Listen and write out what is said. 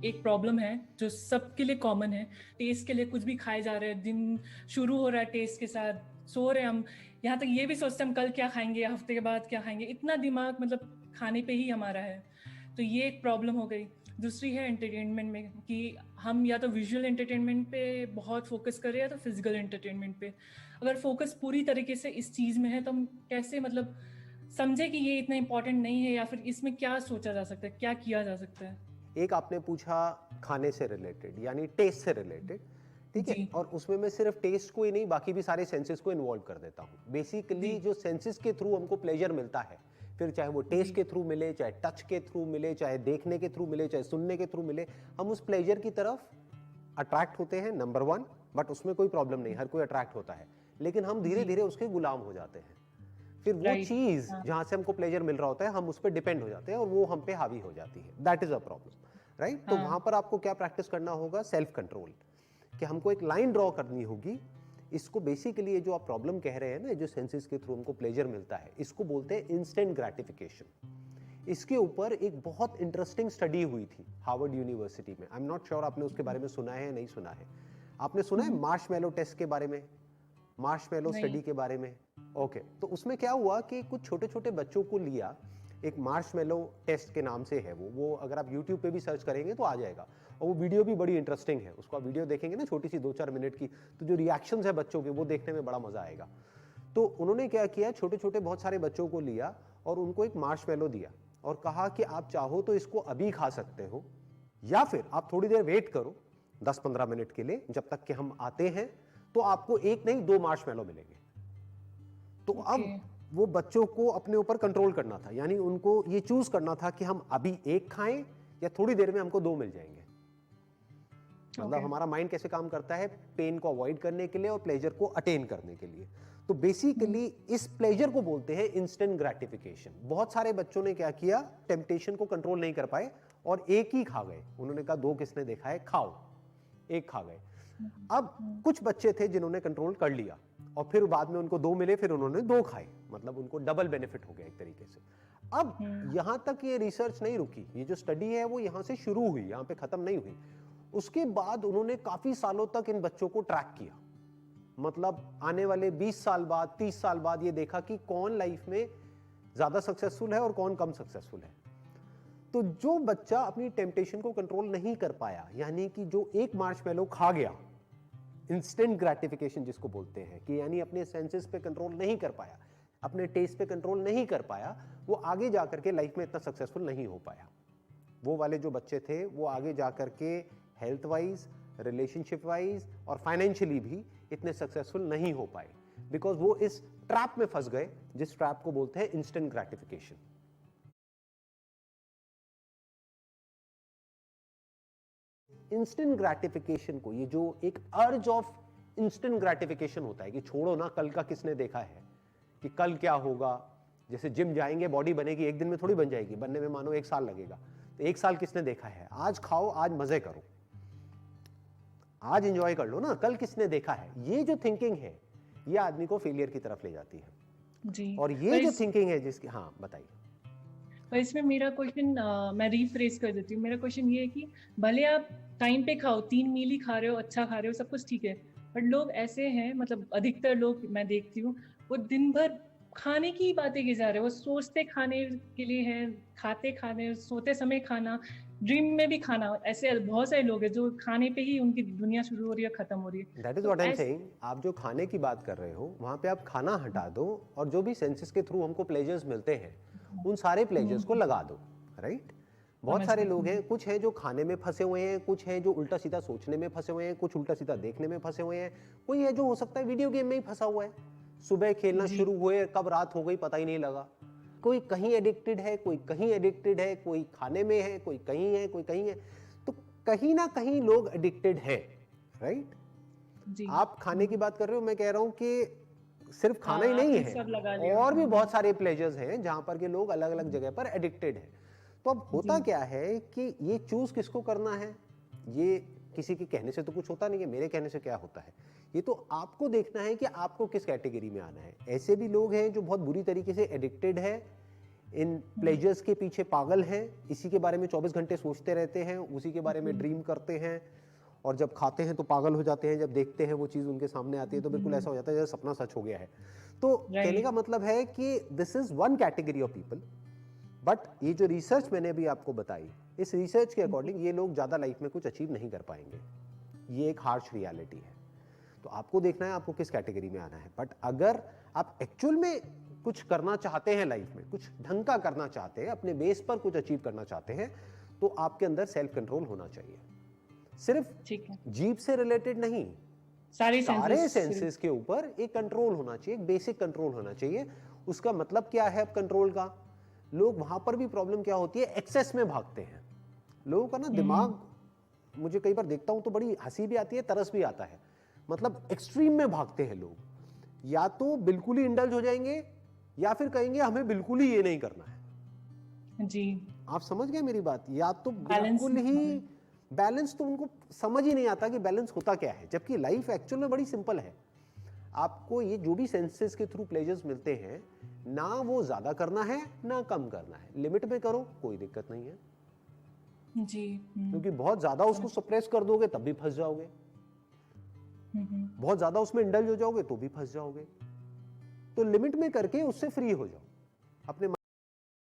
एक प्रॉब्लम है जो सबके लिए कॉमन है। टेस्ट के लिए कुछ भी खाए जा रहे हैं, दिन शुरू हो रहा है टेस्ट के साथ, सो रहे हैं हम, यहाँ तक ये भी सोचते हैं हम कल क्या खाएंगे, हफ्ते के बाद क्या खाएंगे, इतना दिमाग मतलब खाने पे ही हमारा है। तो ये एक प्रॉब्लम हो गई। दूसरी है एंटरटेनमेंट में कि हम या तो विजुअल एंटरटेनमेंट पे बहुत फोकस करें या तो फिजिकल एंटरटेनमेंट पे। अगर फोकस पूरी तरीके से इस चीज़ में है तो हम कैसे मतलब समझे कि ये इतना इंपॉर्टेंट नहीं है, या फिर इसमें क्या सोचा जा सकता है, क्या किया जा सकता है। एक आपने पूछा खाने से रिलेटेड यानी टेस्ट से रिलेटेड, ठीक है, जी और उसमें मैं सिर्फ टेस्ट को ही नहीं बाकी भी सारे सेंसेस को इन्वॉल्व कर देता हूं। जी बेसिकली जो सेंसेस के थ्रू हमको प्लेजर मिलता है, फिर चाहे वो टेस्ट जी के थ्रू मिले, चाहे टच के थ्रू मिले, चाहे देखने के थ्रू मिले, चाहे सुनने के थ्रू मिले, हम उस प्लेजर की तरफ अट्रैक्ट होते हैं, नंबर वन। बट उसमें कोई प्रॉब्लम नहीं, हर कोई अट्रैक्ट होता है, लेकिन हम धीरे जी धीरे उसके गुलाम हो जाते हैं। फिर वो राइट। चीज हाँ जहां से हमको प्लेजर मिल रहा होता है हम उस पर डिपेंड हो जाते हैं और वो हम पे हावी हो जाती है। That is a problem, right. तो वहां हाँ पर आपको क्या प्रैक्टिस करना होगा? सेल्फ कंट्रोल, कि हमको एक लाइन ड्रॉ करनी होगी। इसको बेसिकली ये जो आप प्रॉब्लम कह रहे हैं ना, जो सेंसेस के थ्रू हमको प्लेजर मिलता है, इसको बोलते हैं इंस्टेंट ग्रेटिफिकेशन। इसके ऊपर एक बहुत इंटरेस्टिंग स्टडी हुई थी हार्वर्ड यूनिवर्सिटी में। आई एम नॉट श्योर आपने उसके बारे में सुना है या नहीं सुना है। आपने सुना है मार्शमैलो टेस्ट के बारे में, मार्शमैलो नहीं। स्टडी के बारे में? ओके, तो उसमें क्या हुआ कि कुछ छोटे छोटे बच्चों को लिया, एक मार्शमैलो टेस्ट के नाम से है वो अगर आप YouTube पे भी सर्च करेंगे तो आ जाएगा, और वो वीडियो भी बड़ी इंटरेस्टिंग है। उसको आप वीडियो देखेंगे ना, छोटी सी 2-4 मिनट की, तो जो रिएक्शंस है बच्चों के वो देखने में बड़ा मजा आएगा। तो उन्होंने क्या किया, छोटे छोटे बहुत सारे बच्चों को लिया और उनको एक मार्शमैलो दिया और कहा कि आप चाहो तो इसको अभी खा सकते हो, या फिर आप थोड़ी देर वेट करो 10-15 मिनट के लिए, जब तक कि हम आते हैं, तो आपको एक नहीं 2 मार्शमैलो मिलेंगे। तो ओके। अब वो बच्चों को अपने ऊपर कंट्रोल करना था, यानी उनको ये चूज करना था कि हम अभी एक खाएं या थोड़ी देर में हमको 2 मिल जाएंगे। मतलब ओके। हमारा माइंड कैसे काम करता है, पेन को अवॉइड करने के लिए और प्लेजर को अटेन करने के लिए। तो बेसिकली इस प्लेजर को बोलते हैं इंस्टेंट ग्रेटिफिकेशन। बहुत सारे बच्चों ने क्या किया, टेम्पटेशन को कंट्रोल नहीं कर पाए और एक ही खा गए। उन्होंने कहा 2 किसने देखा है, खाओ, एक खा गए। अब कुछ बच्चे थे जिन्होंने कंट्रोल कर लिया और फिर बाद में उनको 2 मिले, फिर उन्होंने 2 खाए, मतलब उनको डबल बेनिफिट हो गया एक तरीके से। अब यहां तक ये रिसर्च नहीं रुकी, ये जो स्टडी है वो यहां से शुरू हुई, यहां पे खत्म नहीं हुई। उसके बाद उन्होंने काफी सालों तक इन बच्चों को ट्रैक किया, मतलब आने वाले 20 साल बाद, 30 साल बाद ये देखा कि कौन लाइफ में ज्यादा सक्सेसफुल है और कौन कम सक्सेसफुल है। तो जो बच्चा अपनी टेम्पटेशन को कंट्रोल नहीं कर पाया, यानी कि जो एक मार्शमैलो खा गया, इंस्टेंट ग्रेटिफिकेशन जिसको बोलते हैं, कि यानी अपने सेंसेस पे कंट्रोल नहीं कर पाया, अपने टेस्ट पे कंट्रोल नहीं कर पाया, वो आगे जाकर के लाइफ में इतना सक्सेसफुल नहीं हो पाया। वो वाले जो बच्चे थे वो आगे जाकर के हेल्थ वाइज, रिलेशनशिप वाइज और फाइनेंशियली भी इतने सक्सेसफुल नहीं हो पाए, बिकॉज वो इस ट्रैप में फंस गए जिस ट्रैप को बोलते हैं इंस्टेंट ग्रेटिफिकेशन। इंस्टेंट ग्रेटिफिकेशन को, ये जो एक अर्ज ऑफ इंस्टेंट ग्रेटिफिकेशन होता है कि छोड़ो ना कल का किसने देखा है, कि कल क्या होगा। जैसे जिम जाएंगे बॉडी बनेगी, एक दिन में थोड़ी बन जाएगी, बनने में मानो 1 साल लगेगा। तो 1 साल किसने देखा है, आज खाओ, आज मजे करो, आज एंजॉय कर लो ना, कल किसने देखा है। ये जो थिंकिंग है ये आदमी को फेलियर की तरफ ले जाती है। जी। और ये पर जो इस थिंकिंग है जिसकी, हाँ बताइए। पर इसमें मेरा क्वेश्चन मैं रीफ्रेज कर देती हूँ। मेरा क्वेश्चन ये है कि भले आप टाइम पे खाओ, 3 मील ही खा रहे हो, अच्छा खा रहे हो, सब कुछ ठीक है, बट लोग ऐसे हैं, मतलब अधिकतर लोग मैं देखती हूँ, वो दिन भर खाने की ही बातें की जा रहे हैं। वो सोचते खाने के लिए हैं, खाते खाने, सोते समय खाना, ड्रीम में भी खाना। ऐसे बहुत सारे लोग हैं जो खाने पे ही उनकी दुनिया शुरू हो रही है, खत्म हो रही है। दैट इज तो व्हाट आई एम सेइंग। आप जो खाने की बात कर रहे हो वहां पे आप खाना हटा दो और जो भी सेंसेस के थ्रू हमको प्लेजर्स मिलते हैं उन सारे प्लेजर्स को लगा दो, राइट। बहुत समझ सारे गई। लोग हैं, कुछ हैं जो खाने में फंसे हुए हैं, कुछ हैं जो उल्टा सीधा सोचने में फंसे हुए हैं, कुछ उल्टा सीधा देखने में फंसे हुए हैं, कोई है जो हो सकता है वीडियो गेम में ही फंसा हुआ है। सुबह खेलना जी शुरू हुए कब रात हो गई पता ही नहीं लगा। कोई कहीं एडिक्टेड है, कोई कहीं एडिक्टेड है, कोई खाने में है, कोई कहीं है, कोई कहीं है। तो कहीं ना कहीं लोग एडिक्टेड हैं, राइट। जी। आप खाने की बात कर रहे हो, मैं कह रहा हूं कि सिर्फ खाना हाँ, ही नहीं आपने है, सब लगा लिया। और भी बहुत सारे प्लेजर्स हैं जहां पर के लोग अलग अलग जगह पर एडिक्टेड हैं। तो अब होता जी क्या है कि ये चूज किसको करना है, ये किसी के कहने से तो कुछ होता नहीं है, मेरे कहने से क्या होता है, ये तो आपको देखना है कि आपको किस कैटेगरी में आना है। ऐसे भी लोग हैं जो बहुत बुरी तरीके से एडिक्टेड है इन प्लेजर्स के पीछे पागल हैं, इसी के बारे में 24 घंटे सोचते रहते हैं, उसी के बारे में ड्रीम करते हैं, और जब खाते हैं तो पागल हो जाते हैं, जब देखते हैं वो चीज़ उनके सामने आती है तो बिल्कुल ऐसा हो जाता है जैसे सपना सच हो गया है। तो कहने का मतलब है कि this is one category of people, but ये जो रिसर्च मैंने अभी आपको बताई, इस रिसर्च के अकॉर्डिंग ये लोग ज़्यादा लाइफ में कुछ अचीव नहीं कर पाएंगे। ये एक हार्श रियलिटी है। तो आपको देखना है आपको किस कैटेगरी में आना है। बट अगर आप एक्चुअल में कुछ करना चाहते हैं लाइफ में, कुछ ढंग का करना चाहते हैं, अपने बेस पर कुछ अचीव करना चाहते हैं, तो आपके अंदर सेल्फ कंट्रोल होना चाहिए। सिर्फ जीभ से रिलेटेड नहीं, सारे सेंसेस के ऊपर एक कंट्रोल होना चाहिए, एक बेसिक कंट्रोल होना चाहिए। उसका मतलब क्या है कंट्रोल का? लोग वहां पर भी प्रॉब्लम क्या होती है, एक्सेस में भागते हैं। लोगों का ना दिमाग, मुझे कई बार देखता हूं तो बड़ी हंसी भी आती है, तरस भी आता है। मतलब एक्सट्रीम में भागते हैं लोग, या तो बिल्कुल ही इंडल्ज हो जाएंगे या फिर कहेंगे हमें बिल्कुल ही ये नहीं करना है। जी, आप समझ गए मेरी बात? या तो बिल्कुल ही बैलेंस, तो उनको समझ ही नहीं आता कि बैलेंस होता क्या है, जबकि लाइफ एक्चुअल में बड़ी सिंपल है। आपको ये जो भी सेंसेस के थ्रू प्लेजर्स मिलते हैं, ना वो ज्यादा करना है ना कम करना है, लिमिट में करो, कोई दिक्कत नहीं है। जी, क्योंकि बहुत ज्यादा उसको सप्रेस कर दोगे तब भी फंस जाओगे, बहुत ज्यादा उसमें इंडल्ज हो जाओगे तो भी फंस जाओगे। तो लिमिट में करके उससे फ्री हो जाओ अपने